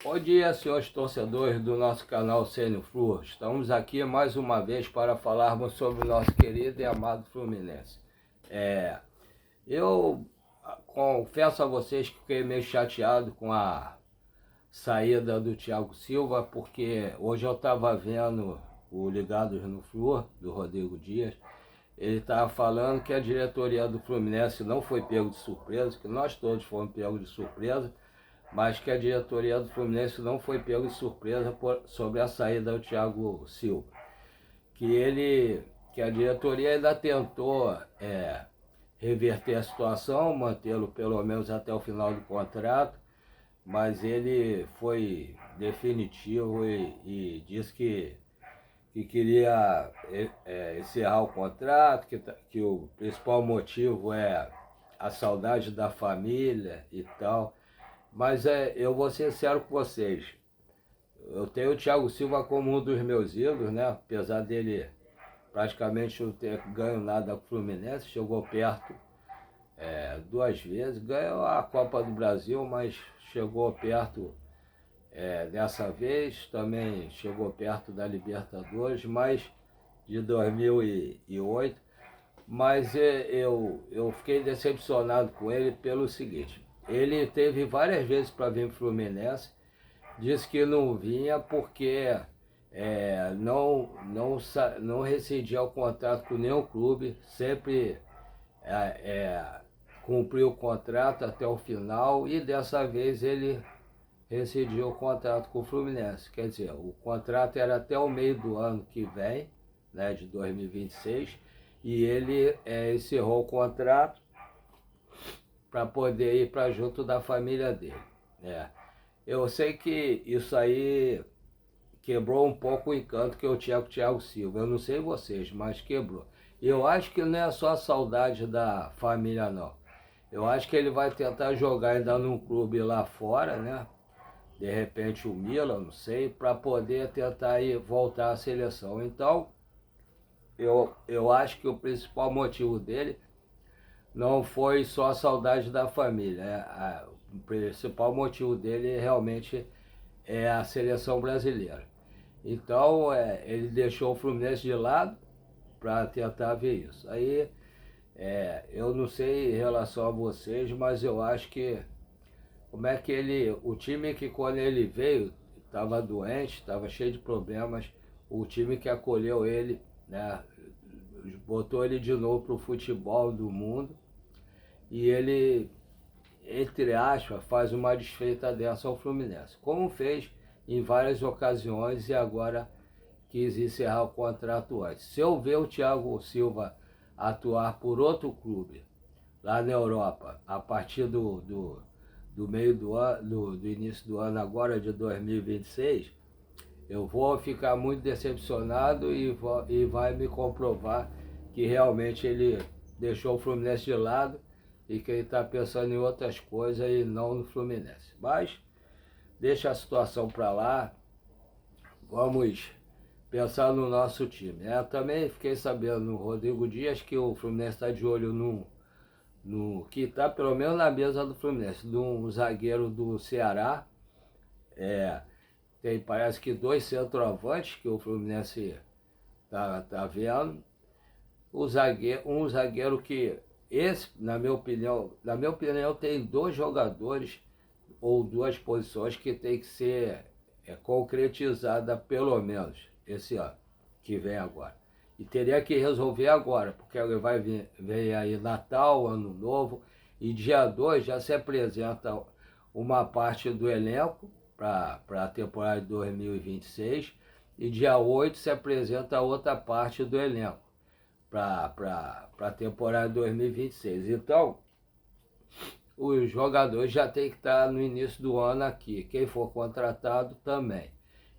Bom dia, senhores torcedores do nosso canal Sênior Flu. Estamos aqui mais uma vez para falarmos sobre o nosso querido e amado Fluminense. Eu confesso a vocês que fiquei meio chateado com a saída do Thiago Silva, porque hoje eu estava vendo o Ligados no Flu, do Rodrigo Dias. Ele estava falando que a diretoria do Fluminense não foi pego de surpresa, que nós todos fomos pegos de surpresa, mas que a diretoria do Fluminense não foi pego de surpresa sobre a saída do Thiago Silva. Que a diretoria ainda tentou reverter a situação, mantê-lo pelo menos até o final do contrato, mas ele foi definitivo e disse que queria encerrar o contrato, que o principal motivo é a saudade da família e tal. Mas eu vou ser sincero com vocês, eu tenho o Thiago Silva como um dos meus ídolos, né? Apesar dele praticamente não ter ganho nada com o Fluminense, chegou perto duas vezes, ganhou a Copa do Brasil, mas chegou perto dessa vez, também chegou perto da Libertadores, mas de 2008, mas eu fiquei decepcionado com ele pelo seguinte: ele teve várias vezes para vir para o Fluminense, disse que não vinha porque não rescindia o contrato com nenhum clube, sempre cumpriu o contrato até o final, e dessa vez ele rescindiu o contrato com o Fluminense. Quer dizer, o contrato era até o meio do ano que vem, né, de 2026, e ele encerrou o contrato para poder ir para junto da família dele. Eu sei que isso aí quebrou um pouco o encanto que eu tinha com o Thiago Silva. Eu não sei vocês, mas quebrou. E eu acho que não é só a saudade da família, não. Eu acho que ele vai tentar jogar ainda num clube lá fora, né? De repente o Milan, não sei, para poder tentar ir voltar à seleção. Então, eu acho que o principal motivo dele não foi só a saudade da família. O principal motivo dele realmente é a seleção brasileira. Então, ele deixou o Fluminense de lado para tentar ver isso. Aí, eu não sei em relação a vocês, mas eu acho que como é que o time que quando ele veio estava doente, estava cheio de problemas, o time que acolheu ele, né, botou ele de novo para o futebol do mundo, e ele, entre aspas, faz uma desfeita dessa ao Fluminense, como fez em várias ocasiões, e agora quis encerrar o contrato antes. Se eu ver o Thiago Silva atuar por outro clube lá na Europa, a partir do meio do ano, do início do ano agora de 2026, eu vou ficar muito decepcionado e vai me comprovar que realmente ele deixou o Fluminense de lado e que ele está pensando em outras coisas e não no Fluminense. Mas deixa a situação para lá, vamos pensar no nosso time. Também fiquei sabendo no Rodrigo Dias que o Fluminense está de olho no que está pelo menos na mesa do Fluminense, de um zagueiro do Ceará. Tem, parece que dois centroavantes que o Fluminense tá vendo. Um zagueiro que, esse, na minha opinião, tem dois jogadores ou duas posições que tem que ser concretizada pelo menos esse ano que vem agora. E teria que resolver agora, porque vai vir aí Natal, Ano Novo, e dia 2 já se apresenta uma parte do elenco para a temporada de 2026, e dia 8 se apresenta a outra parte do elenco para a temporada de 2026. Então, os jogadores já tem que estar no início do ano aqui. Quem for contratado também.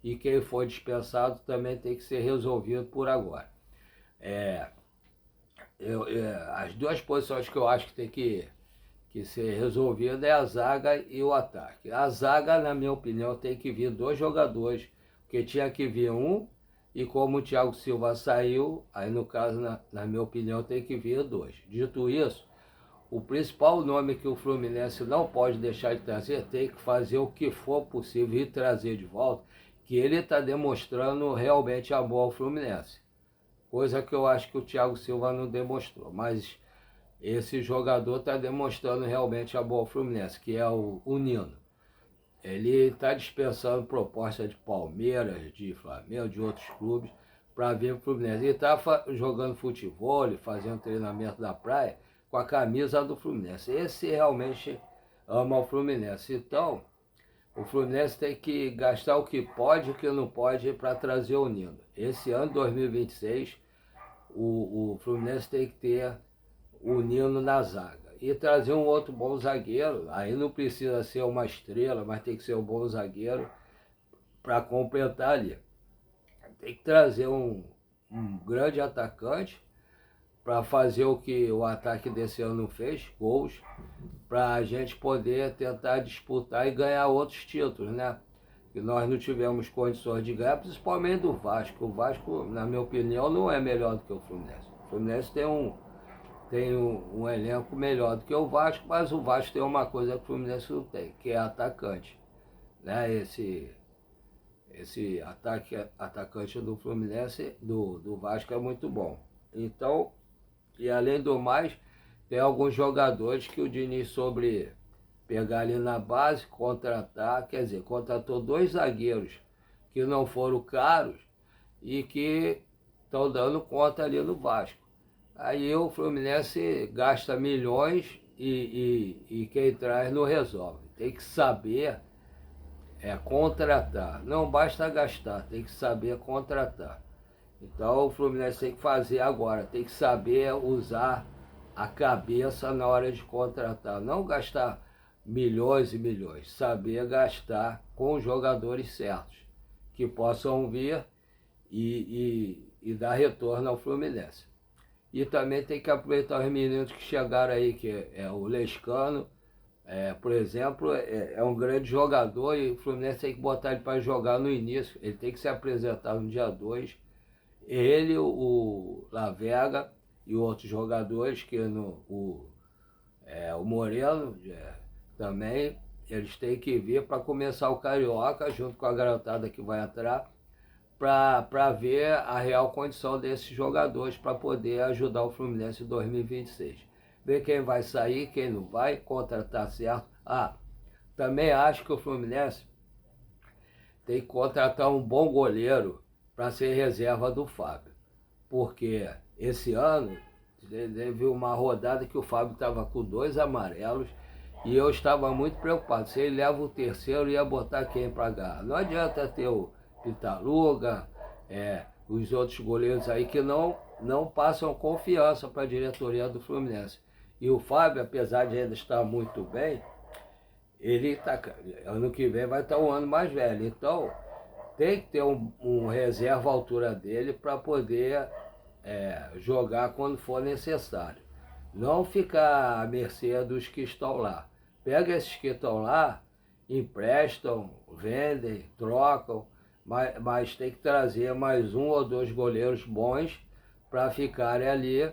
E quem for dispensado também tem que ser resolvido por agora. As duas posições que eu acho que tem que ser resolvida é a zaga e o ataque. A zaga, na minha opinião, tem que vir dois jogadores, porque tinha que vir um, e como o Thiago Silva saiu, aí no caso, na minha opinião, tem que vir dois. Dito isso, o principal nome que o Fluminense não pode deixar de trazer, tem que fazer o que for possível e trazer de volta, que ele está demonstrando realmente amor ao Fluminense. Coisa que eu acho que o Thiago Silva não demonstrou, mas esse jogador está demonstrando realmente amor ao Fluminense, que é o Nino. Ele está dispensando proposta de Palmeiras, de Flamengo, de outros clubes, para vir para o Fluminense. Ele está jogando futebol, fazendo treinamento na praia, com a camisa do Fluminense. Esse realmente ama o Fluminense. Então, o Fluminense tem que gastar o que pode e o que não pode para trazer o Nino. Esse ano, 2026, o Fluminense tem que ter o Nino na zaga. E trazer um outro bom zagueiro, aí não precisa ser uma estrela, mas tem que ser um bom zagueiro para completar ali. Tem que trazer um grande atacante para fazer o que o ataque desse ano fez, gols, para a gente poder tentar disputar e ganhar outros títulos, né? Que nós não tivemos condições de ganhar, principalmente do Vasco. O Vasco, na minha opinião, não é melhor do que o Fluminense. O Fluminense tem um elenco melhor do que o Vasco, mas o Vasco tem uma coisa que o Fluminense não tem, que é atacante. Né? Esse atacante do Fluminense, do Vasco, é muito bom. Então, e além do mais, tem alguns jogadores que o Diniz sobre pegar ali na base, contratar, quer dizer, contratou 2 zagueiros que não foram caros e que estão dando conta ali no Vasco. Aí o Fluminense gasta milhões e quem traz não resolve. Tem que saber contratar. Não basta gastar, tem que saber contratar. Então o Fluminense tem que fazer agora, tem que saber usar a cabeça na hora de contratar. Não gastar milhões e milhões, saber gastar com os jogadores certos, que possam vir e dar retorno ao Fluminense. E também tem que aproveitar os meninos que chegaram aí, que é o Lescano, por exemplo, é um grande jogador e o Fluminense tem que botar ele para jogar no início. Ele tem que se apresentar no dia 2. Ele, o Lavega e outros jogadores, que o Moreno também, eles têm que vir para começar o Carioca, junto com a garotada que vai entrar, para ver a real condição desses jogadores, para poder ajudar o Fluminense em 2026. Ver quem vai sair, quem não vai, contratar certo. Também acho que o Fluminense tem que contratar um bom goleiro para ser reserva do Fábio. Porque esse ano teve uma rodada que o Fábio estava com 2 amarelos e eu estava muito preocupado. Se ele leva o terceiro, ia botar quem para agarrar? Não adianta ter o Pitaluga, os outros goleiros aí que não passam confiança para a diretoria do Fluminense. E o Fábio, apesar de ainda estar muito bem, ele ano que vem vai estar um ano mais velho. Então, tem que ter um reserva à altura dele para poder jogar quando for necessário. Não ficar à mercê dos que estão lá. Pega esses que estão lá, emprestam, vendem, trocam, mas tem que trazer mais 1 ou 2 goleiros bons para ficarem ali,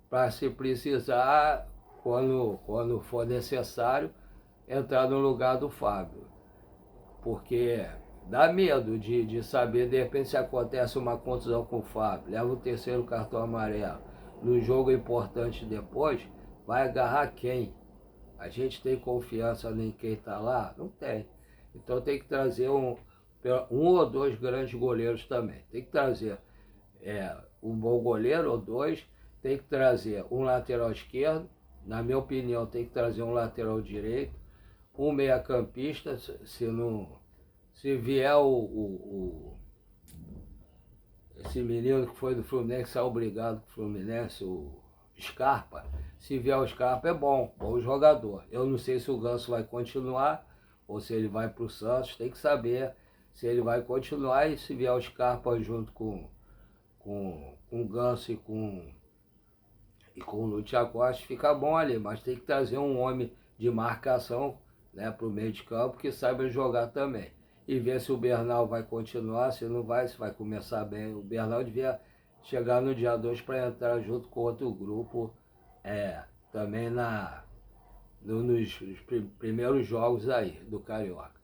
para se precisar, quando for necessário, entrar no lugar do Fábio. Porque dá medo de saber, de repente, se acontece uma contusão com o Fábio, leva o terceiro cartão amarelo, no jogo importante depois, vai agarrar quem? A gente tem confiança em quem está lá? Não tem. Então tem que trazer um ou 2 grandes goleiros também. Tem que trazer um bom goleiro ou 2, tem que trazer um lateral esquerdo, na minha opinião tem que trazer um lateral direito, um meia-campista, se vier esse menino que foi do Fluminense, saiu obrigado com o Fluminense, o Scarpa, se vier o Scarpa é bom jogador. Eu não sei se o Ganso vai continuar ou se ele vai para o Santos, tem que saber se ele vai continuar, e se vier o Scarpa junto com o Ganso e com o Lúcio Costa, fica bom ali, mas tem que trazer um homem de marcação, né, para o meio de campo, que saiba jogar também. E ver se o Bernal vai continuar, se não vai, se vai começar bem. O Bernal devia chegar no dia 2 para entrar junto com outro grupo, também nos primeiros jogos aí do Carioca.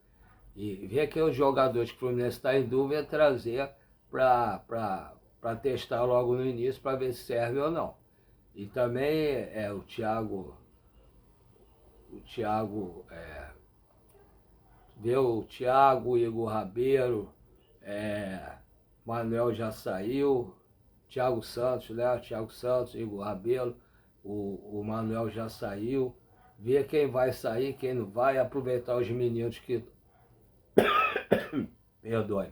E ver que os jogadores que o Fluminense está em dúvida trazer para testar logo no início para ver se serve ou não. E também o Thiago ver o Thiago, Igor Rabelo, Manuel já saiu, Thiago Santos, né? Thiago Santos, Igor Rabelo, o Manuel já saiu. Ver quem vai sair, quem não vai, aproveitar os meninos que. Perdoe.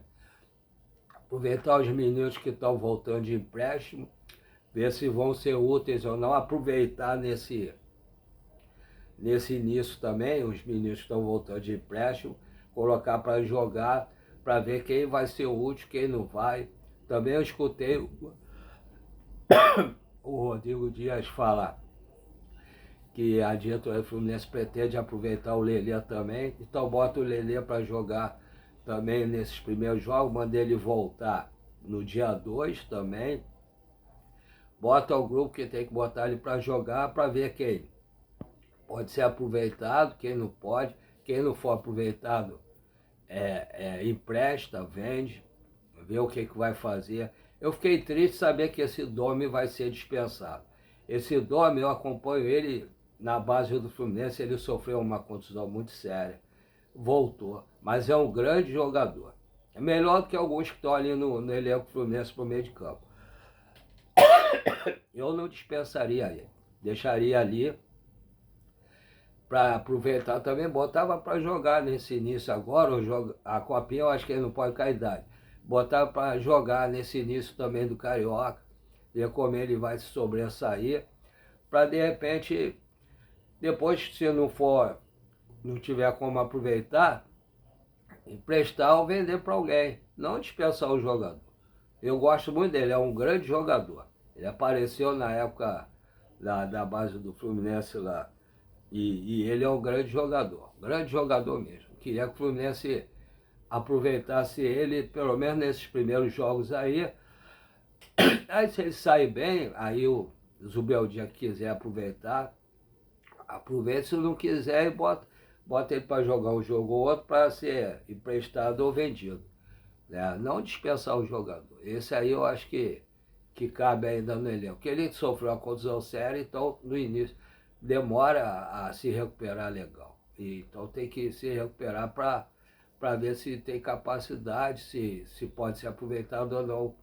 Aproveitar os meninos que estão voltando de empréstimo, ver se vão ser úteis ou não, aproveitar nesse início também, os meninos que estão voltando de empréstimo, colocar para jogar, para ver quem vai ser útil, quem não vai. Também eu escutei o Rodrigo Dias falar que a diretoria do Fluminense pretende aproveitar o Lelê também, então bota o Lelê para jogar também nesses primeiros jogos, manda ele voltar no dia 2 também, bota o grupo que tem que botar ele para jogar, para ver quem pode ser aproveitado, quem não pode, quem não for aproveitado empresta, vende, vê o que vai fazer. Eu fiquei triste de saber que esse Domi vai ser dispensado. Esse Domi, eu acompanho ele na base do Fluminense, ele sofreu uma contusão muito séria, voltou, mas é um grande jogador. É melhor do que alguns que estão ali no elenco Fluminense para o meio de campo. Eu não dispensaria ele, deixaria ali para aproveitar também, botava para jogar nesse início agora, a Copinha eu acho que ele não pode cair idade, botava para jogar nesse início também do Carioca, ver como ele vai se sobressair, para de repente, depois se não tiver como aproveitar, emprestar ou vender para alguém, não dispensar o jogador. Eu gosto muito dele, é um grande jogador. Ele apareceu na época da base do Fluminense lá, e ele é um grande jogador mesmo. Queria que o Fluminense aproveitasse ele, pelo menos nesses primeiros jogos aí. Aí se ele sair bem, aí o Zubeldia quiser aproveitar, aproveita, se não quiser, e bota ele para jogar um jogo ou outro para ser emprestado ou vendido. Né? Não dispensar o jogador. Esse aí eu acho que cabe ainda no elenco. Porque ele sofreu uma contusão séria, então no início demora a se recuperar legal. Então tem que se recuperar para ver se tem capacidade, se pode ser aproveitado ou não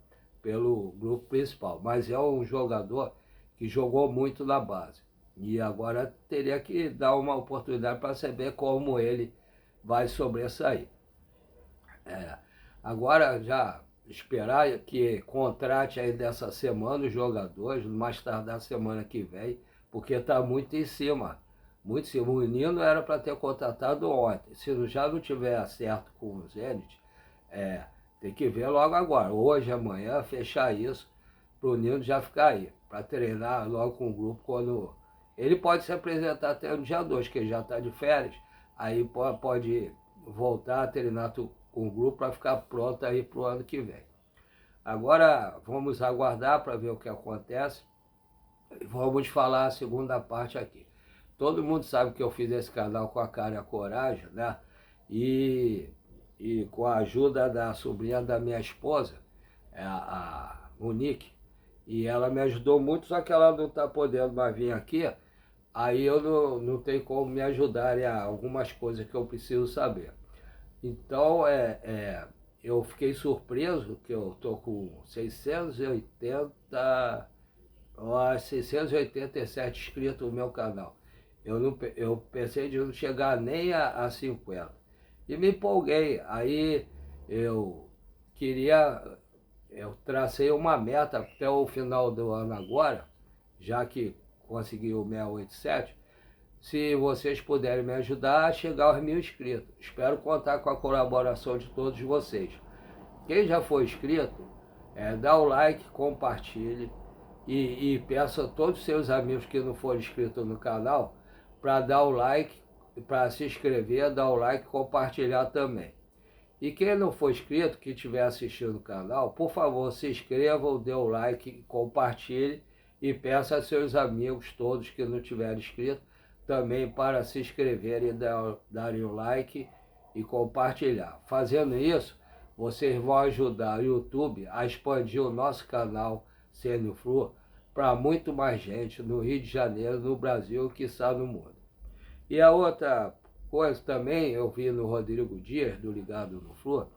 pelo grupo principal. Mas é um jogador que jogou muito na base. E agora teria que dar uma oportunidade para saber como ele vai sobressair. Agora já esperar que contrate aí dessa semana os jogadores, mais tardar semana que vem, porque está muito em cima. Muito em cima. O Nino era para ter contratado ontem. Se já não tiver certo com o Zenit, tem que ver logo agora. Hoje, amanhã, fechar isso para o Nino já ficar aí. Para treinar logo com o grupo quando... Ele pode se apresentar até no dia 2, que ele já está de férias. Aí pode voltar a treinar com o grupo para ficar pronto aí para o ano que vem. Agora vamos aguardar para ver o que acontece. Vamos falar a segunda parte aqui. Todo mundo sabe que eu fiz esse canal com a cara e a coragem, né? E com a ajuda da sobrinha da minha esposa, a Monique, e ela me ajudou muito, só que ela não está podendo mais vir aqui, aí eu não tenho como me ajudar em algumas coisas que eu preciso saber. Então, eu fiquei surpreso que eu estou com 687 inscritos no meu canal. Eu pensei de não chegar nem a 50. E me empolguei. Aí eu tracei uma meta até o final do ano agora, já que consegui o 687, se vocês puderem me ajudar a chegar aos 1000 inscritos. Espero contar com a colaboração de todos vocês. Quem já foi inscrito, dá o like, compartilhe e peça a todos os seus amigos que não foram inscritos no canal para dar o like, para se inscrever, dar o like e compartilhar também. E quem não for inscrito, que estiver assistindo o canal, por favor, se inscreva, dê o like, compartilhe e peça a seus amigos todos que não tiverem inscrito também para se inscreverem, darem o like e compartilhar. Fazendo isso, vocês vão ajudar o YouTube a expandir o nosso canal CNFlu para muito mais gente no Rio de Janeiro, no Brasil, que está no mundo. E a outra coisa também, eu vi no Rodrigo Dias, do Ligado no Flu,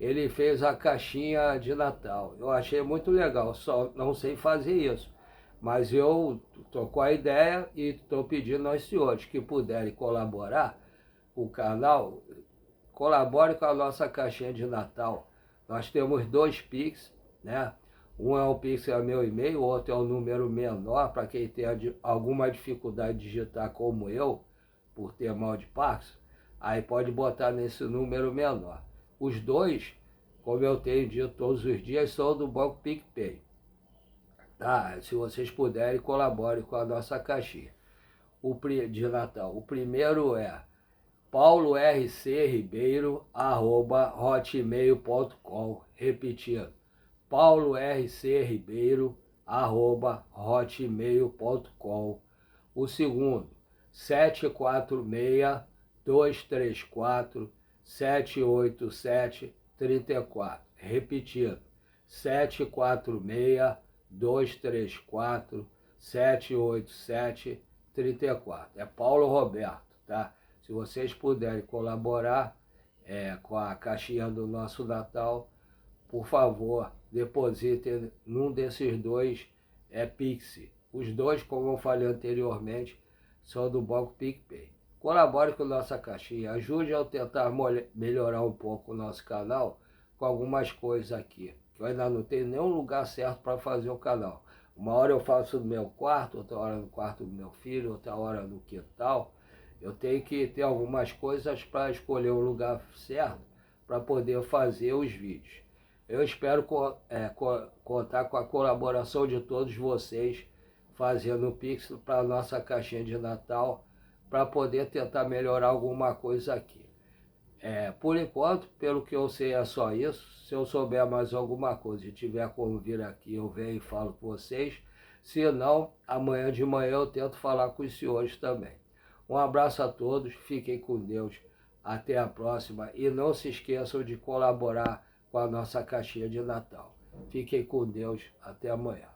ele fez a caixinha de Natal. Eu achei muito legal, só não sei fazer isso. Mas eu estou com a ideia e estou pedindo aos senhores que puderem colaborar com o canal, colabore com a nossa caixinha de Natal. Nós temos 2 Pix, né? Um é o Pix, é meu e-mail, o outro é o número menor, para quem tem alguma dificuldade de digitar como eu, por ter mal de Parkinson, aí pode botar nesse número menor. Os dois, como eu tenho dito todos os dias, são do Banco PicPay. Tá? Se vocês puderem, colaborem com a nossa caixinha de Natal. O primeiro é paulorcribeiro@hotmail.com. Repetindo, paulorcribeiro@hotmail.com. O segundo, 746-234-787-34. Repetindo, 746-234-787-34. É Paulo Roberto, tá? Se vocês puderem colaborar com a caixinha do nosso Natal, por favor, depositem num desses 2 Pix. Os 2, como eu falei anteriormente, são do Banco PicPay. Colabore com a nossa caixinha, ajude a tentar melhorar um pouco o nosso canal com algumas coisas aqui, que eu ainda não tenho nenhum lugar certo para fazer o canal. Uma hora eu faço no meu quarto, outra hora no quarto do meu filho, outra hora no quintal. Eu tenho que ter algumas coisas para escolher um lugar certo para poder fazer os vídeos. Eu espero contar com a colaboração de todos vocês fazendo o Pix para a nossa caixinha de Natal, para poder tentar melhorar alguma coisa aqui. Por enquanto, pelo que eu sei, é só isso. Se eu souber mais alguma coisa e tiver como vir aqui, eu venho e falo com vocês. Se não, amanhã de manhã eu tento falar com os senhores também. Um abraço a todos, fiquem com Deus, até a próxima e não se esqueçam de colaborar com a nossa caixinha de Natal. Fiquem com Deus, até amanhã.